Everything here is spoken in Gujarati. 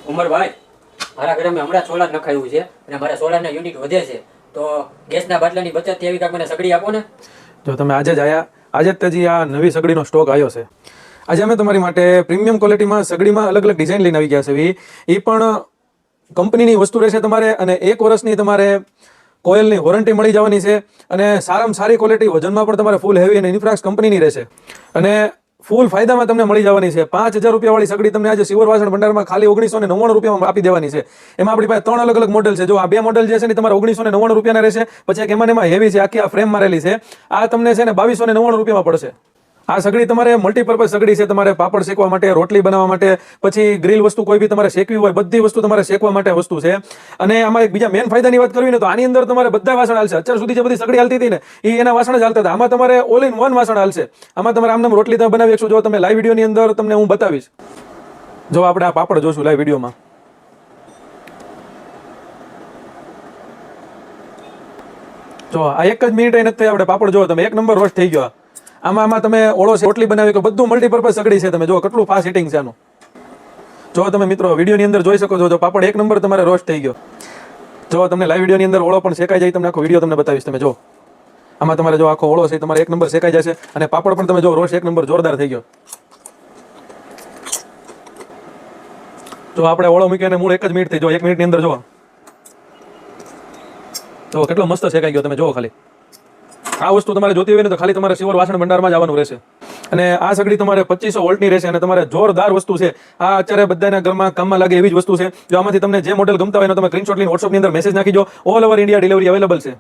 ઉમરભાઈ, મારા ઘરે મેં હમણાં સોલાર નખાયું છે અને મારા સોલારના યુનિટ વધે છે, તો ગેસના બાટલાની બચત એવી કાંઈક મને સગડી આપો ને. જો તમે આજે જ આવ્યા, આજે જ તેજી આ નવી સગડીનો સ્ટોક આવ્યો છે. આજે અમે તમારી માટે પ્રીમિયમ ક્વોલિટીમાં સગડીમાં અલગ અલગ ડિઝાઇન લઈને આવી ગયા છે. એ પણ કંપનીની વસ્તુ રહેશે તમારે, અને 1 વર્ષની તમારે કોઇલની વોરંટી મળી જવાની છે. અને સારામાં સારી ક્વોલિટી, વજનમાં પણ તમારે ફૂલ હેવી અને ઇન્ફ્રાક્સ કંપનીની રહેશે. અને ફૂલ ફાયદામાં તમને મળી જવાની છે. 5000 રૂપિયાવાળી સગડી તમને આજે સિવર વાસણ ભંડારમાં ખાલી 1999 રૂપિયામાં આપી દેવાની છે. એમાં આપણી પાસે 3 અલગ અલગ મોડેલ છે. જો આ 2 મોડેલ જે છે ને તમારે 1999 રૂપિયાના રહેશે. પછી એક એમાં હેવી છે, આખી આ ફ્રેમ મારેલી છે. આ તમને છે ને 2299 રૂપિયામાં પડશે. આ સગડી તમારે મલ્ટીપર્પઝ સગડી છે. તમારે પાપડ શેકવા માટે, રોટલી બનાવવા માટે, પછી ગ્રીલ વસ્તુ કોઈ બી તમારે શેકવી હોય, બધી વસ્તુ તમારે શેકવા માટે વસ્તુ છે. અને આમાં એક બીજા મેન ફાયદાની વાત કરવી ને તો આની અંદર તમારે બધા વાસણ હાલશે. અત્યાર સુધી જે બધી સગડી હાલતી હતી ને એ એના વાસણ જ હાલતા હતા. આમાં તમારે ઓલ ઇન વન વાસણ હાલશે. આમાં તમારે આમને રોટલી તમે બનાવી શકશો. જો તમે લાઈવ વિડીયોની અંદર તમને હું બતાવીશ. જો આપણે આ પાપડ જોશું લાઈવ વિડીયોમાં. જો આ એક જ મિનિટ નથી થઈ આપણે પાપડ જો તમે 1 નંબર રોસ્ટ થઈ ગયો. આમાં તમે ઓળો છે, રોટલી બનાવી, બધું મલ્ટીપર્પઝ સગડી છે. તમે જો કેટલું ફાસ્ટ હીટિંગ છે આનું. જો તમે મિત્રો વિડીયોની અંદર જોઈ શકો છો. જો પાપડ 1 નંબર તમારે રોસ્ટ થઈ ગયો. જો તમને લાઈવ વિડીયોની અંદર ઓળો પણ શેકાઈ જાય, તમને આખો વિડીયો તમને બતાવીશ. તમે જો આમાં તમારે જો આખો ઓળો છે તમારે 1 નંબર શેકાઈ જશે. અને પાપડ પણ તમે જો રોસ્ટ 1 નંબર જોરદાર થઈ ગયો. જો આપણે ઓળો મૂકીને મૂળ 1 જ મિનિટ થઈ. જો 1 મિનિટની અંદર જો કેટલો મસ્ત શેકાઈ ગયો. તમે જો ખાલી આ વસ્તુ તમારે જોતી હોય ને તો ખાલી તમારે સિવર વાસણ ભંડારમાં જ આવવાનું રહેશે. અને આ સગડી તમારે 2500 વોલ્ટની રહેશે. અને તમારે જોરદાર વસ્તુ છે. આ અત્યારે બધાના ઘરમાં કામમાં લાગે એવી જ વસ્તુ છે. જો આમાંથી તમને જે મોડેલ ગમતા હોય એનો તમે સ્ક્રીનશોટ લઈને WhatsApp ની અંદર મેસેજ નાખી દો. All over India delivery available છે.